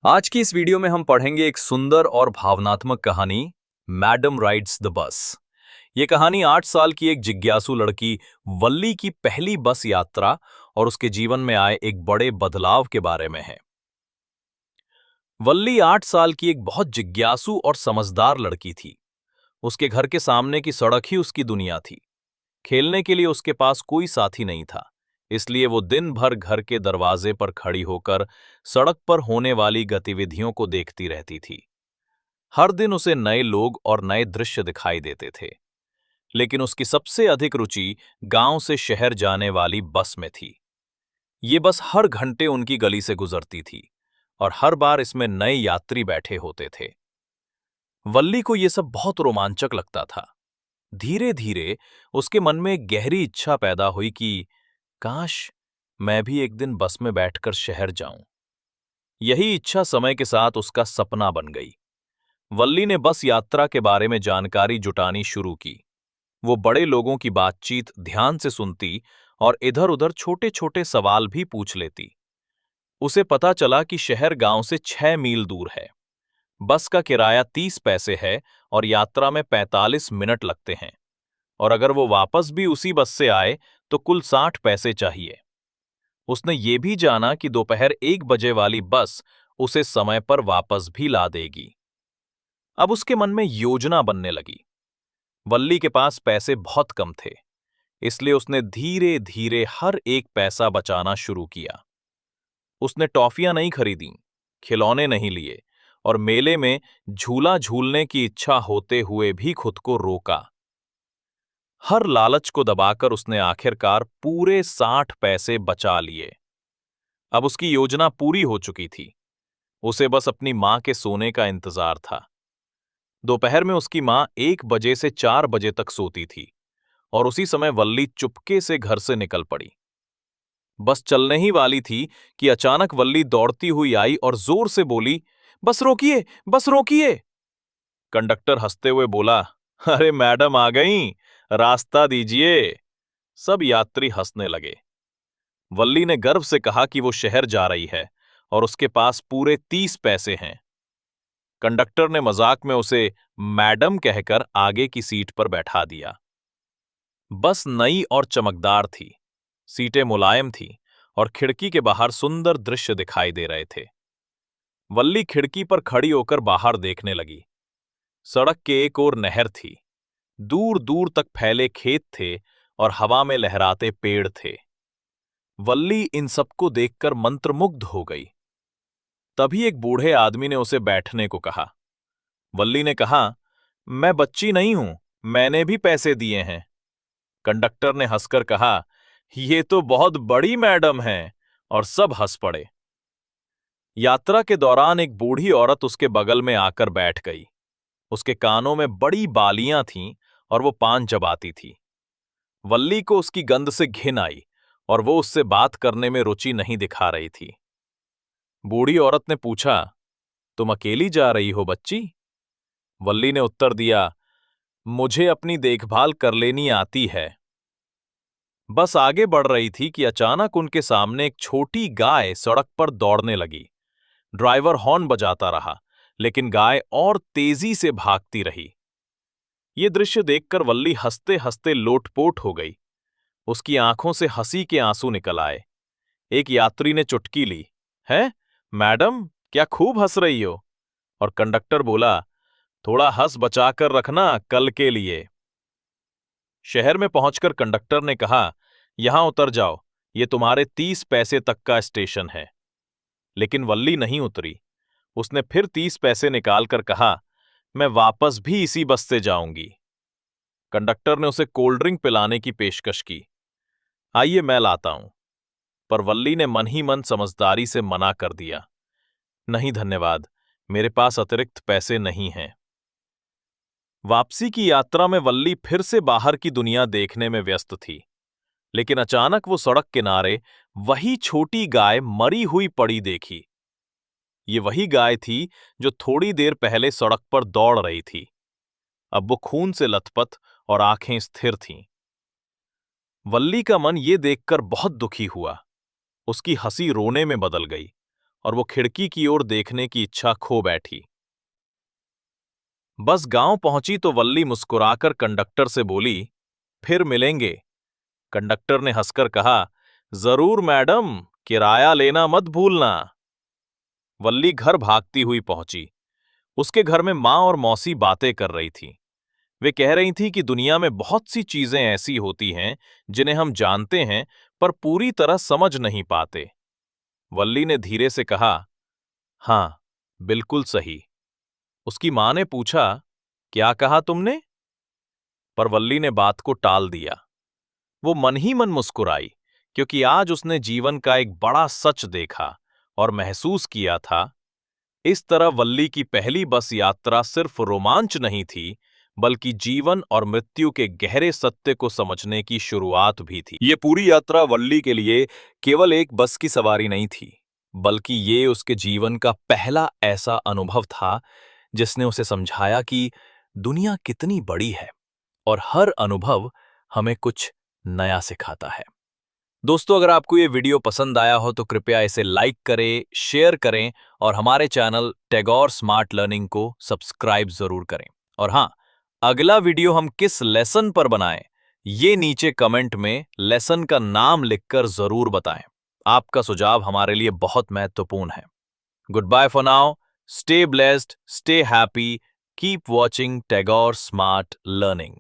आज की इस वीडियो में हम पढ़ेंगे एक सुंदर और भावनात्मक कहानी मैडम राइड्स द बस। ये कहानी 8 साल की एक जिज्ञासु लड़की वल्ली की पहली बस यात्रा और उसके जीवन में आए एक बड़े बदलाव के बारे में है। वल्ली 8 साल की एक बहुत जिज्ञासु और समझदार लड़की थी। उसके घर के सामने की सड़क ही उसकी दुनिया थी। खेलने के लिए उसके पास कोई साथी नहीं था, इसलिए वो दिन भर घर के दरवाजे पर खड़ी होकर सड़क पर होने वाली गतिविधियों को देखती रहती थी। हर दिन उसे नए लोग और नए दृश्य दिखाई देते थे, लेकिन उसकी सबसे अधिक रुचि गांव से शहर जाने वाली बस में थी। ये बस हर घंटे उनकी गली से गुजरती थी और हर बार इसमें नए यात्री बैठे होते थे। वल्ली को ये सब बहुत रोमांचक लगता था। धीरे धीरे उसके मन में एक गहरी इच्छा पैदा हुई कि काश मैं भी एक दिन बस में बैठकर शहर जाऊं। यही इच्छा समय के साथ उसका सपना बन गई। वल्ली ने बस यात्रा के बारे में जानकारी जुटानी शुरू की। वो बड़े लोगों की बातचीत ध्यान से सुनती और इधर-उधर छोटे-छोटे सवाल भी पूछ लेती। उसे पता चला कि शहर गांव से 6 मील दूर है। बस का किराया 30 पैसे है और यात्रा में 45 मिनट लगते हैं। और अगर वो वापस भी उसी बस से आए तो कुल 60 पैसे चाहिए। उसने ये भी जाना कि दोपहर 1 बजे वाली बस उसे समय पर वापस भी ला देगी। अब उसके मन में योजना बनने लगी। वल्ली के पास पैसे बहुत कम थे, इसलिए उसने धीरे धीरे हर एक पैसा बचाना शुरू किया। उसने टॉफियां नहीं खरीदी, खिलौने नहीं लिए और मेले में झूला झूलने की इच्छा होते हुए भी खुद को रोका। हर लालच को दबाकर उसने आखिरकार पूरे 60 पैसे बचा लिए। अब उसकी योजना पूरी हो चुकी थी। उसे बस अपनी मां के सोने का इंतजार था। दोपहर में उसकी मां 1 बजे से 4 बजे तक सोती थी और उसी समय वल्ली चुपके से घर से निकल पड़ी। बस चलने ही वाली थी कि अचानक वल्ली दौड़ती हुई आई और जोर से बोली, बस रोकिए, बस रोकिए। कंडक्टर हंसते हुए बोला, अरे मैडम आ गईं, रास्ता दीजिए। सब यात्री हंसने लगे। वल्ली ने गर्व से कहा कि वो शहर जा रही है और उसके पास पूरे 30 पैसे हैं। कंडक्टर ने मजाक में उसे मैडम कहकर आगे की सीट पर बैठा दिया। बस नई और चमकदार थी, सीटें मुलायम थीं और खिड़की के बाहर सुंदर दृश्य दिखाई दे रहे थे। वल्ली खिड़की पर खड़ी होकर बाहर देखने लगी। सड़क के एक ओर नहर थी, दूर दूर तक फैले खेत थे और हवा में लहराते पेड़ थे। वल्ली इन सबको देखकर मंत्रमुग्ध हो गई। तभी एक बूढ़े आदमी ने उसे बैठने को कहा। वल्ली ने कहा, मैं बच्ची नहीं हूं, मैंने भी पैसे दिए हैं। कंडक्टर ने हंसकर कहा, ये तो बहुत बड़ी मैडम हैं, और सब हंस पड़े। यात्रा के दौरान एक बूढ़ी औरत उसके बगल में आकर बैठ गई। उसके कानों में बड़ी बालियां थीं और वो पान चबाती थी। वल्ली को उसकी गंध से घिन आई और वो उससे बात करने में रुचि नहीं दिखा रही थी। बूढ़ी औरत ने पूछा, तुम अकेली जा रही हो बच्ची? वल्ली ने उत्तर दिया, मुझे अपनी देखभाल कर लेनी आती है। बस आगे बढ़ रही थी कि अचानक उनके सामने एक छोटी गाय सड़क पर दौड़ने लगी। ड्राइवर हॉर्न बजाता रहा, लेकिन गाय और तेजी से भागती रही। ये दृश्य देखकर वल्ली हंसते हंसते लोटपोट हो गई। उसकी आंखों से हंसी के आंसू निकल आए। एक यात्री ने चुटकी ली, है मैडम, क्या खूब हंस रही हो? और कंडक्टर बोला, थोड़ा हंस बचाकर रखना कल के लिए। शहर में पहुंचकर कंडक्टर ने कहा, यहां उतर जाओ, ये तुम्हारे 30 पैसे तक का स्टेशन है। लेकिन वल्ली नहीं उतरी। उसने फिर 30 पैसे निकालकर कहा, मैं वापस भी इसी बस से जाऊंगी। कंडक्टर ने उसे कोल्ड ड्रिंक पिलाने की पेशकश की। आइए मैं लाता हूं। पर वल्ली ने मन ही मन समझदारी से मना कर दिया, नहीं धन्यवाद, मेरे पास अतिरिक्त पैसे नहीं हैं। वापसी की यात्रा में वल्ली फिर से बाहर की दुनिया देखने में व्यस्त थी, लेकिन अचानक वो सड़क किनारे वही छोटी गाय मरी हुई पड़ी देखी। ये वही गाय थी जो थोड़ी देर पहले सड़क पर दौड़ रही थी। अब वो खून से लथपथ और आंखें स्थिर थीं। वल्ली का मन ये देखकर बहुत दुखी हुआ। उसकी हंसी रोने में बदल गई और वो खिड़की की ओर देखने की इच्छा खो बैठी। बस गांव पहुंची तो वल्ली मुस्कुराकर कंडक्टर से बोली, फिर मिलेंगे। कंडक्टर ने हंसकर कहा, जरूर मैडम, किराया लेना मत भूलना। वल्ली घर भागती हुई पहुंची। उसके घर में माँ और मौसी बातें कर रही थी। वे कह रही थी कि दुनिया में बहुत सी चीजें ऐसी होती हैं जिन्हें हम जानते हैं पर पूरी तरह समझ नहीं पाते। वल्ली ने धीरे से कहा, हाँ, बिल्कुल सही। उसकी माँ ने पूछा, क्या कहा तुमने? पर वल्ली ने बात को टाल दिया। वो मन ही मन मुस्कुराई, क्योंकि आज उसने जीवन का एक बड़ा सच देखा और महसूस किया था। इस तरह वल्ली की पहली बस यात्रा सिर्फ रोमांच नहीं थी, बल्कि जीवन और मृत्यु के गहरे सत्य को समझने की शुरुआत भी थी। ये पूरी यात्रा वल्ली के लिए केवल एक बस की सवारी नहीं थी, बल्कि ये उसके जीवन का पहला ऐसा अनुभव था जिसने उसे समझाया कि दुनिया कितनी बड़ी है और हर अनुभव हमें कुछ नया सिखाता है। दोस्तों, अगर आपको ये वीडियो पसंद आया हो तो कृपया इसे लाइक करें, शेयर करें और हमारे चैनल टैगोर स्मार्ट लर्निंग को सब्सक्राइब जरूर करें। और हाँ, अगला वीडियो हम किस लेसन पर बनाएं, ये नीचे कमेंट में लेसन का नाम लिखकर जरूर बताएं। आपका सुझाव हमारे लिए बहुत महत्वपूर्ण है। Good bye for now, stay blessed, stay happy, keep watching Tagore smart learning.